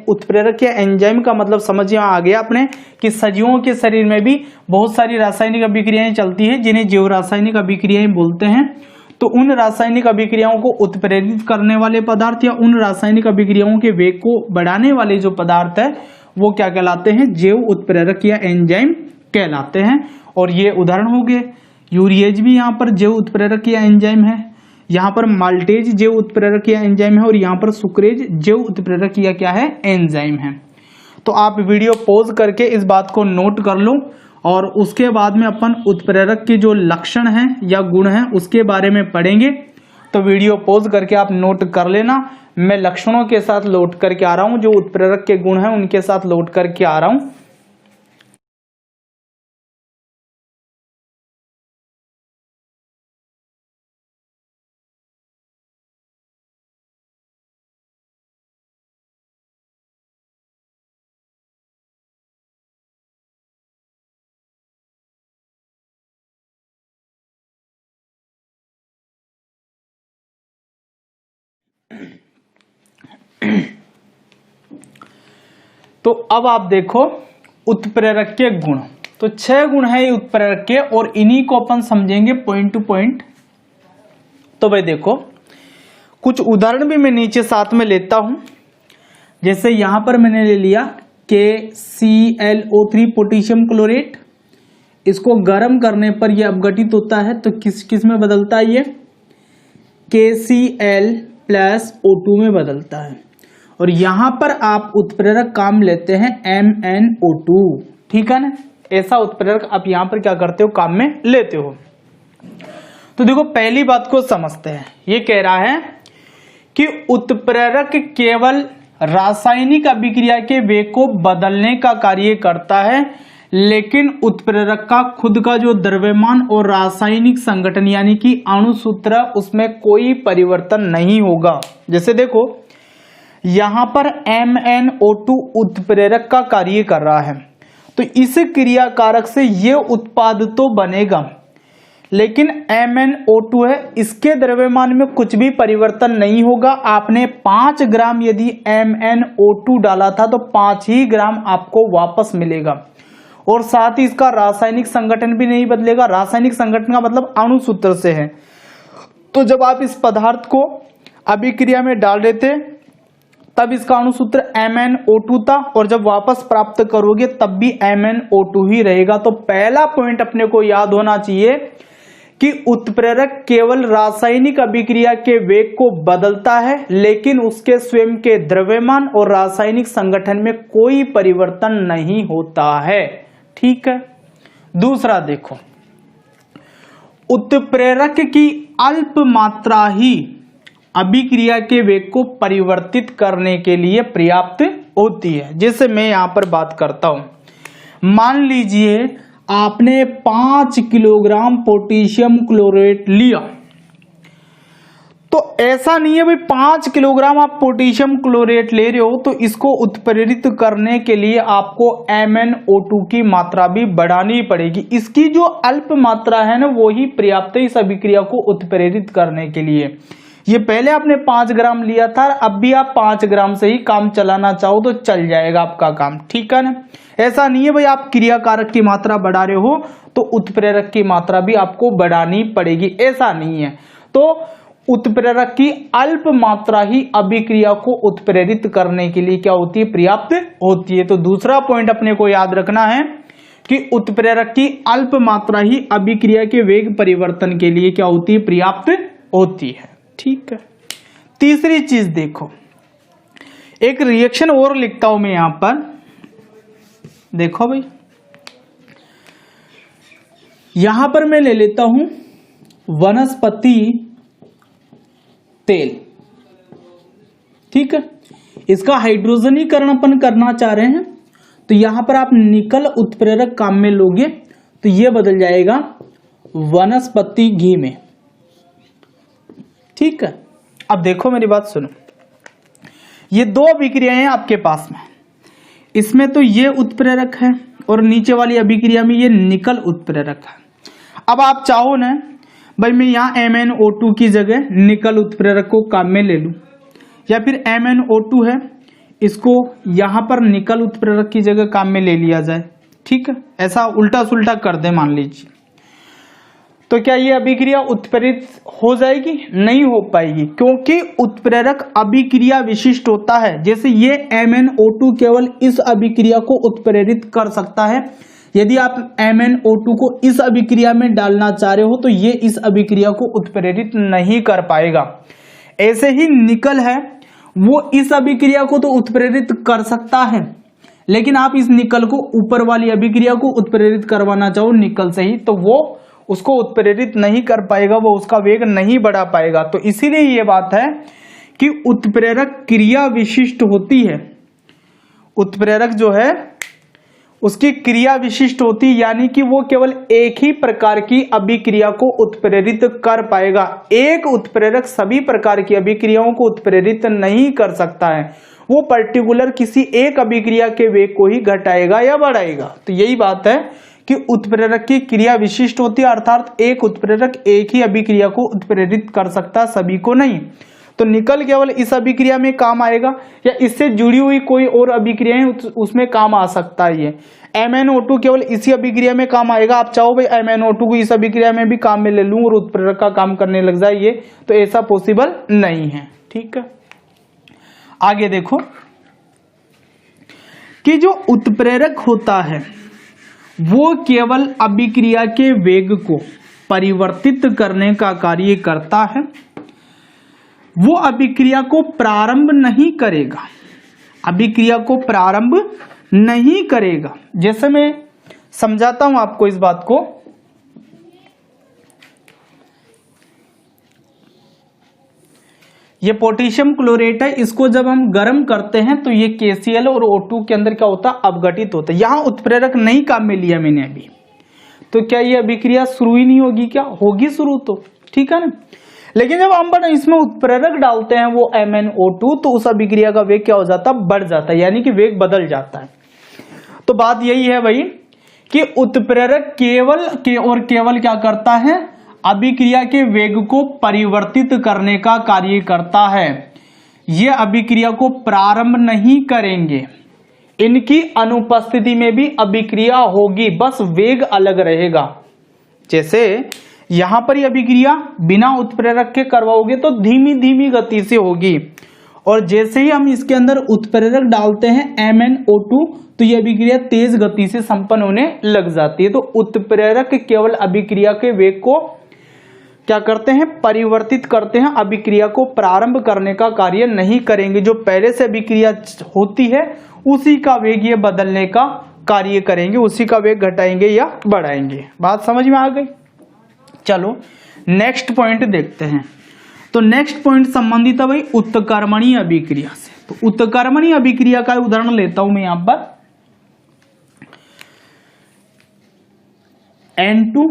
S1: उत्प्रेरक या एंजाइम का मतलब समझ में आ गया आपने कि सजीवों के शरीर में भी बहुत सारी रासायनिक अभिक्रियाएं चलती है जिन्हें जैव रासायनिक अभिक्रियाएं बोलते हैं। तो उन रासायनिक अभिक्रियाओं को उत्प्रेरित करने वाले पदार्थ या उन रासायनिक अभिक्रियाओं के वेग को बढ़ाने वाले जो पदार्थ है वो क्या कहलाते हैं? जैव उत्प्रेरक या एंजाइम कहलाते हैं। और ये उदाहरण हो गए। यूरिएज भी यहाँ पर जैव उत्प्रेरक या एंजाइम है, यहाँ पर माल्टेज जैव उत्प्रेरक या एंजाइम है और यहाँ पर सुक्रेज जैव उत्प्रेरक या क्या है? एंजाइम है। तो आप वीडियो पॉज करके इस बात को नोट कर लो और उसके बाद में अपन उत्प्रेरक के जो लक्षण हैं या गुण हैं उसके बारे में पढ़ेंगे। तो वीडियो पॉज करके आप नोट कर लेना। मैं लक्षणों के साथ लौट करके आ रहा हूं, जो उत्प्रेरक के गुण हैं उनके साथ लौट करके आ रहा हूं। तो अब आप देखो उत्प्रेरक के गुण। तो 6 गुण है उत्प्रेरक के और इन्हीं को अपन समझेंगे पॉइंट टू पॉइंट। तो भाई देखो कुछ उदाहरण भी मैं नीचे साथ में लेता हूं। जैसे यहां पर मैंने ले लिया KClO3 पोटेशियम क्लोरेट। इसको गर्म करने पर यह अपघटित होता है तो किस किस में बदलता है? ये KCl+O2 में बदलता है। और यहां पर आप उत्प्रेरक काम लेते हैं MnO2, ठीक है ना। ऐसा उत्प्रेरक आप यहां पर क्या करते हो? काम में लेते हो। तो देखो पहली बात को समझते हैं। ये कह रहा है कि उत्प्रेरक केवल रासायनिक अभिक्रिया के वेग को बदलने का कार्य करता है, लेकिन उत्प्रेरक का खुद का जो द्रव्यमान और रासायनिक संगठन यानी कि अणुसूत्र उसमें कोई परिवर्तन नहीं होगा। जैसे देखो यहां पर MnO2 उत्प्रेरक का कार्य कर रहा है तो इस क्रिया कारक से यह उत्पाद तो बनेगा, लेकिन MnO2 है, इसके द्रव्यमान में कुछ भी परिवर्तन नहीं होगा। आपने 5 ग्राम यदि MnO2 डाला था तो 5 ही ग्राम आपको वापस मिलेगा। और साथ ही इसका रासायनिक संगठन भी नहीं बदलेगा। रासायनिक संगठन का मतलब अणुसूत्र से है। तो जब आप इस पदार्थ को अभिक्रिया में डाल देते तब इसका अणुसूत्र MnO2 था और जब वापस प्राप्त करोगे तब भी MnO2 ही रहेगा। तो पहला पॉइंट अपने को याद होना चाहिए कि उत्प्रेरक केवल रासायनिक अभिक्रिया के वेग को बदलता है, लेकिन उसके स्वयं के द्रव्यमान और रासायनिक संगठन में कोई परिवर्तन नहीं होता है, ठीक है। दूसरा देखो, उत्प्रेरक की अल्प मात्रा ही अभिक्रिया के वेग को परिवर्तित करने के लिए पर्याप्त होती है। जैसे मैं यहां पर बात करता हूं, मान लीजिए आपने 5 किलोग्राम पोटेशियम क्लोरेट लिया। तो ऐसा नहीं है भाई 5 किलोग्राम आप पोटेशियम क्लोरेट ले रहे हो तो इसको उत्प्रेरित करने के लिए आपको MnO2 की मात्रा भी बढ़ानी पड़ेगी। इसकी जो अल्प मात्रा है ना वो ही पर्याप्त है इस अभिक्रिया को उत्प्रेरित करने के लिए। ये पहले आपने 5 ग्राम लिया था, अब भी आप 5 ग्राम से ही काम चलाना चाहो तो चल जाएगा आपका काम, ठीक है ना। ऐसा नहीं है भाई आप क्रियाकारक की मात्रा बढ़ा रहे हो तो उत्प्रेरक की मात्रा भी आपको बढ़ानी पड़ेगी, ऐसा नहीं है। तो उत्प्रेरक की अल्प मात्रा ही अभिक्रिया को उत्प्रेरित करने के लिए क्या होती है, पर्याप्त होती है। तो दूसरा पॉइंट अपने को याद रखना है कि उत्प्रेरक की अल्प मात्रा ही अभिक्रिया के वेग परिवर्तन के लिए क्या होती है, पर्याप्त होती है, ठीक है। तीसरी चीज देखो, एक रिएक्शन और लिखता हूं मैं यहां पर, देखो भाई यहां पर मैं ले लेता हूं वनस्पति तेल, ठीक है। इसका हाइड्रोजनीकरण अपन करना चाह रहे हैं तो यहां पर आप निकल उत्प्रेरक काम में लोगे तो यह बदल जाएगा वनस्पति घी में, ठीक है। अब देखो मेरी बात सुनो, ये दो अभिक्रियाएं हैं आपके पास में, इसमें तो ये उत्प्रेरक है और नीचे वाली अभिक्रिया में ये निकल उत्प्रेरक है। अब आप चाहो ना भाई मैं यहां MnO2 की जगह निकल उत्प्रेरक को काम में ले लूं, या फिर MnO2 है इसको यहां पर निकल उत्प्रेरक की जगह काम में ले लिया जाए, ठीक है। ऐसा उल्टा सुल्टा कर दे मान लीजिए, तो क्या ये अभिक्रिया उत्प्रेरित हो जाएगी? नहीं हो पाएगी, क्योंकि उत्प्रेरक अभिक्रिया विशिष्ट होता है। जैसे ये MnO2 केवल इस अभिक्रिया को उत्प्रेरित कर सकता है, यदि आप MnO2 को इस अभिक्रिया में डालना चाह रहे हो तो ये इस अभिक्रिया को उत्प्रेरित नहीं कर पाएगा। ऐसे ही निकल है, वो इस अभिक्रिया को तो उत्प्रेरित कर सकता है, लेकिन आप इस निकल को ऊपर वाली अभिक्रिया को उत्प्रेरित करवाना चाहो निकल से ही, तो वो उसको उत्प्रेरित नहीं कर पाएगा, वो उसका वेग नहीं बढ़ा पाएगा। तो इसीलिए ये बात है कि उत्प्रेरक क्रिया विशिष्ट होती है, उत्प्रेरक जो है उसकी क्रिया विशिष्ट होती है, यानी कि वो केवल एक ही प्रकार की अभिक्रिया को उत्प्रेरित कर पाएगा। एक उत्प्रेरक सभी प्रकार की अभिक्रियाओं को उत्प्रेरित नहीं कर सकता है, वो पर्टिकुलर किसी एक अभिक्रिया के वेग को ही घटाएगा या बढ़ाएगा। तो यही बात है कि उत्प्रेरक की क्रिया विशिष्ट होती है, अर्थात एक उत्प्रेरक एक ही अभिक्रिया को उत्प्रेरित कर सकता है, सभी को नहीं। तो निकल केवल इस अभिक्रिया में काम आएगा, या इससे जुड़ी हुई कोई और अभिक्रियाएं उसमें काम आ सकता है। ये MnO2 केवल इसी अभिक्रिया में काम आएगा। आप चाहो भाई MnO2 को इस अभिक्रिया में भी काम में ले लूं और उत्प्रेरक का काम करने लग जाए, ये तो ऐसा पॉसिबल नहीं है, ठीक है। आगे देखो कि जो उत्प्रेरक होता है वो केवल अभिक्रिया के वेग को परिवर्तित करने का कार्य करता है, वो अभिक्रिया को प्रारंभ नहीं करेगा, अभिक्रिया को प्रारंभ नहीं करेगा। जैसे मैं समझाता हूं आपको इस बात को, ये पोटेशियम क्लोरेट है, इसको जब हम गर्म करते हैं तो ये KCl और O2 के अंदर क्या होता है, अपघटित होता है। यहां उत्प्रेरक नहीं काम में लिया मैंने अभी, तो क्या ये अभिक्रिया शुरू ही नहीं होगी? क्या होगी शुरू तो, ठीक है ना। लेकिन जब हम इसमें उत्प्रेरक डालते हैं वो MnO2, तो उस अभिक्रिया का वेग क्या हो जाता है, बढ़ जाता है, यानी कि वेग बदल जाता है। तो बात यही है भाई कि उत्प्रेरक केवल क्या करता है, अभिक्रिया के वेग को परिवर्तित करने का कार्य करता है। ये अभिक्रिया को प्रारंभ नहीं करेंगे, इनकी अनुपस्थिति में भी अभिक्रिया होगी, बस वेग अलग रहेगा। जैसे यहां पर यह अभिक्रिया बिना उत्प्रेरक के करवाओगे तो धीमी धीमी गति से होगी, और जैसे ही हम इसके अंदर उत्प्रेरक डालते हैं MnO2 तो यह अभिक्रिया तेज गति से संपन्न होने लग जाती है। तो उत्प्रेरक केवल अभिक्रिया के वेग को क्या करते हैं, परिवर्तित करते हैं, अभिक्रिया को प्रारंभ करने का कार्य नहीं करेंगे। जो पहले से अभिक्रिया होती है उसी का वेग ये बदलने का कार्य करेंगे, उसी का वेग घटाएंगे या बढ़ाएंगे। बात समझ में आ गई? चलो नेक्स्ट पॉइंट देखते हैं। तो नेक्स्ट पॉइंट संबंधित है भाई उत्कर्मणीय अभिक्रिया से। तो उत्कर्मणीय अभिक्रिया का उदाहरण लेता हूं मैं यहां पर, N2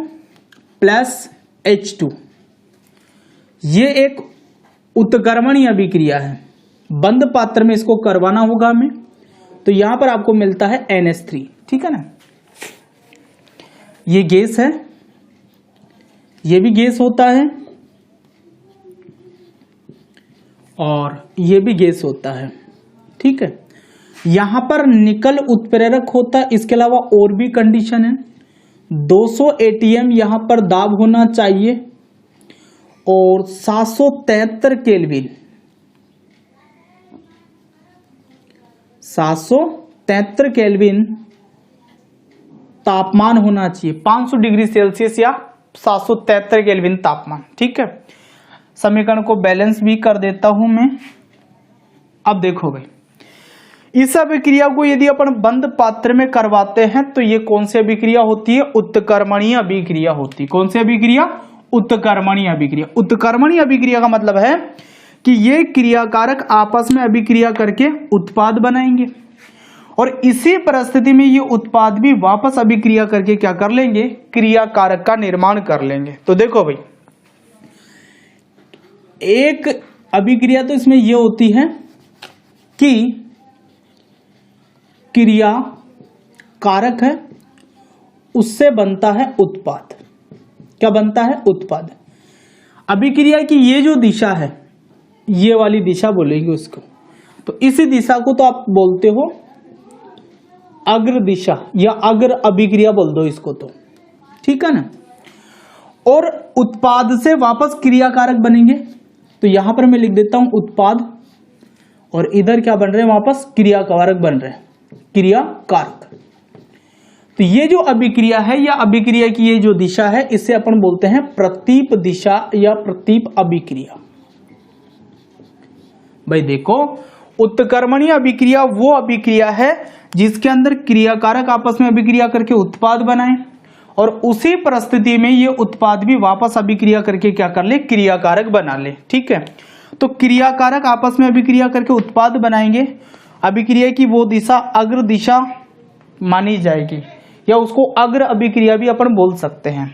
S1: प्लस H2, ये एक उत्कर्मणीय अभिक्रिया है। बंद पात्र में इसको करवाना होगा हमें, तो यहां पर आपको मिलता है NH3, ठीक है ना। ये गैस है, ये भी गैस होता है, और ये भी गैस होता है। ठीक है, यहां पर निकल उत्प्रेरक होता है। इसके अलावा और भी कंडीशन है। 200 एटीएम यहां पर दाब होना चाहिए और 773 केल्विन 773 केल्विन तापमान होना चाहिए। 500 डिग्री सेल्सियस या 773 केल्विन तापमान। ठीक है, समीकरण को बैलेंस भी कर देता हूं मैं। अब देखो भाई, इस अभिक्रिया को यदि अपन बंद पात्र में करवाते हैं तो ये कौन सी अभिक्रिया होती है? उत्कर्मणीय अभिक्रिया होती है। कौन सी अभिक्रिया? उत्कर्मणीय अभिक्रिया। उत्कर्मणीय अभिक्रिया का मतलब है कि ये क्रियाकारक आपस में अभिक्रिया करके उत्पाद बनाएंगे और इसी परिस्थिति में ये उत्पाद भी वापस अभिक्रिया करके क्या कर लेंगे? क्रियाकारक का निर्माण कर लेंगे। तो देखो भाई, एक अभिक्रिया तो इसमें यह होती है कि क्रिया कारक है, उससे बनता है उत्पाद। क्या बनता है? उत्पाद। अभिक्रिया की ये जो दिशा है, ये वाली दिशा बोलेंगे उसको। तो इस दिशा को तो आप बोलते हो अग्र दिशा या अग्र अभिक्रिया बोल दो इसको तो। ठीक है ना। और उत्पाद से वापस क्रियाकारक बनेंगे। तो यहां पर मैं लिख देता हूं उत्पाद, और इधर क्या बन रहे हैं? वापस क्रियाकारक बन रहे हैं, क्रियाकारक। तो ये जो अभिक्रिया है या अभिक्रिया की ये जो दिशा है, इसे अपन बोलते हैं प्रतीप दिशा या प्रतीप अभिक्रिया। भाई देखो, उत्कर्मणीय अभिक्रिया वो अभिक्रिया है जिसके अंदर क्रियाकारक आपस में अभिक्रिया करके उत्पाद बनाए और उसी परिस्थिति में ये उत्पाद भी वापस अभिक्रिया करके क्या कर ले? क्रियाकारक बना ले। ठीक है, तो क्रियाकारक आपस में अभिक्रिया करके उत्पाद बनाएंगे। अभिक्रिया की वो दिशा अग्र दिशा मानी जाएगी या उसको अग्र अभिक्रिया भी अपन बोल सकते हैं।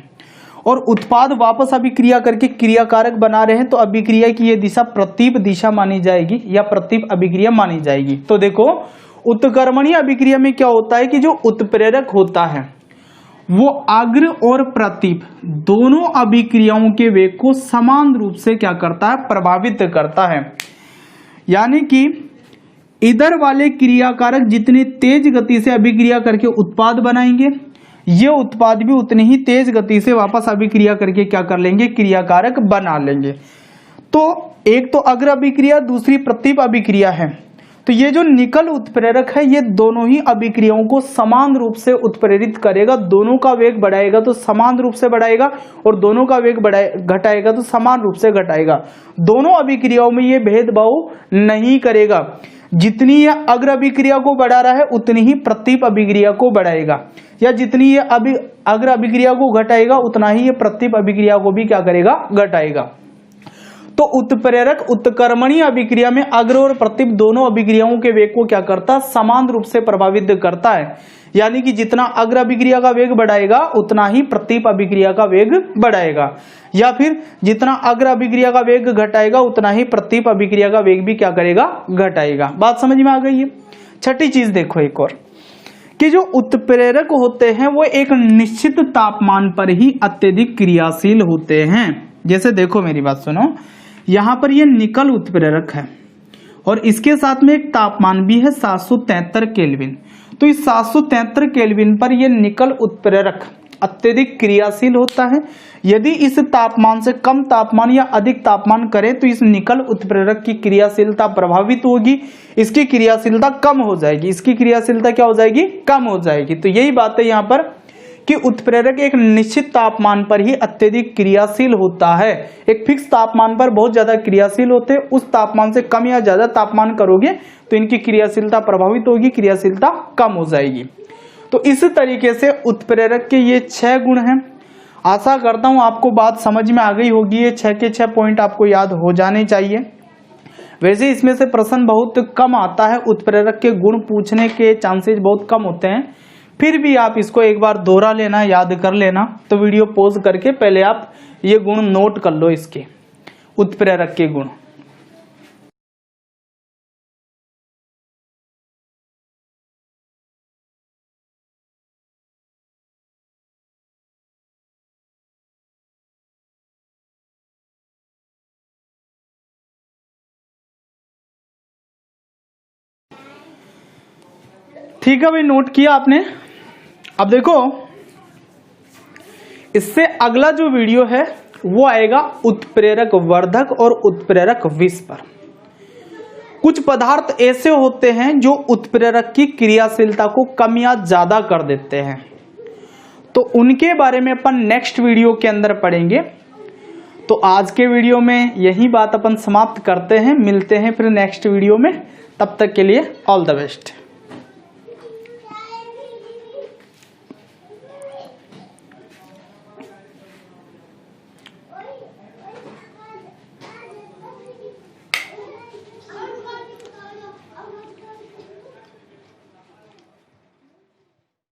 S1: और उत्पाद वापस अभिक्रिया करके क्रियाकारक बना रहे हैं तो अभिक्रिया की ये दिशा प्रतीप दिशा मानी जाएगी या प्रतीप अभिक्रिया मानी जाएगी। तो देखो, उत्कर्मणीय अभिक्रिया में क्या होता है कि जो उत्प्रेरक होता है वो अग्र और प्रतीप दोनों अभिक्रियाओं के वेग को समान रूप से क्या करता है? प्रभावित करता है। यानी कि इधर वाले क्रियाकारक जितनी तेज गति से अभिक्रिया करके उत्पाद बनाएंगे, ये उत्पाद भी उतनी ही तेज गति से वापस अभिक्रिया करके क्या कर लेंगे? क्रियाकारक बना लेंगे। तो एक तो अग्र अभिक्रिया, दूसरी प्रतीप अभिक्रिया है। तो ये जो निकल उत्प्रेरक है, ये दोनों ही अभिक्रियाओं को समान रूप से उत्प्रेरित करेगा। दोनों का वेग बढ़ाएगा तो समान रूप से बढ़ाएगा और दोनों का वेग घटाएगा तो समान रूप से घटाएगा। दोनों अभिक्रियाओं में ये भेदभाव नहीं करेगा। जितनी यह अग्र अभिक्रिया को बढ़ा रहा है उतनी ही प्रतीप अभिक्रिया को बढ़ाएगा, या जितनी ये अग्र अभिक्रिया को घटाएगा उतना ही ये प्रतीप अभिक्रिया को भी क्या करेगा? घटाएगा। तो उत्प्रेरक उत्कर्मणीय अभिक्रिया में अग्र और प्रतीप दोनों अभिक्रियाओं के वेग को क्या करता है? समान रूप से प्रभावित करता है। यानी कि जितना अग्र अभिक्रिया का वेग बढ़ाएगा उतना ही प्रतीप अभिक्रिया का वेग बढ़ाएगा, या फिर जितना अग्र अभिक्रिया का वेग घटाएगा उतना ही प्रतीप अभिक्रिया का वेग भी क्या करेगा? घटाएगा। बात समझ में आ गई है। छठी चीज देखो एक और, कि जो उत्प्रेरक होते हैं वो एक निश्चित तापमान पर ही अत्यधिक क्रियाशील होते हैं। जैसे देखो, मेरी बात सुनो, यहां पर ये निकल उत्प्रेरक है और इसके साथ में एक तापमान भी है 773 केल्विन। तो इस 773 केल्विन पर यह निकल उत्प्रेरक अत्यधिक क्रियाशील होता है। यदि इस तापमान से कम तापमान या अधिक तापमान करें तो इस निकल उत्प्रेरक की क्रियाशीलता प्रभावित होगी, इसकी क्रियाशीलता कम हो जाएगी। इसकी क्रियाशीलता क्या हो जाएगी? कम हो जाएगी। तो यही बात है यहाँ पर कि उत्प्रेरक एक निश्चित तापमान पर ही अत्यधिक क्रियाशील होता है। एक फिक्स तापमान पर बहुत ज्यादा क्रियाशील होते हैं, उस तापमान से कम या ज्यादा तापमान करोगे तो इनकी क्रियाशीलता प्रभावित होगी, क्रियाशीलता कम हो जाएगी। तो इस तरीके से उत्प्रेरक के ये 6 गुण हैं। आशा करता हूं आपको बात समझ में आ गई होगी। ये 6 के 6 पॉइंट आपको याद हो जाने चाहिए। वैसे इसमें से प्रश्न बहुत कम आता है, उत्प्रेरक के गुण पूछने के चांसेस बहुत कम होते हैं। फिर भी आप इसको एक बार दोहरा लेना, याद कर लेना। तो वीडियो पॉज करके पहले आप ये गुण नोट कर लो, इसके उत्प्रेरक के गुण। ठीक है भाई, नोट किया आपने। अब देखो इससे अगला जो वीडियो है वो आएगा उत्प्रेरक वर्धक और उत्प्रेरक विष पर। कुछ पदार्थ ऐसे होते हैं जो उत्प्रेरक की क्रियाशीलता को कम या ज्यादा कर देते हैं, तो उनके बारे में अपन नेक्स्ट वीडियो के अंदर पढ़ेंगे। तो आज के वीडियो में यही बात अपन समाप्त करते हैं, मिलते हैं फिर नेक्स्ट वीडियो में। तब तक के लिए ऑल द बेस्ट।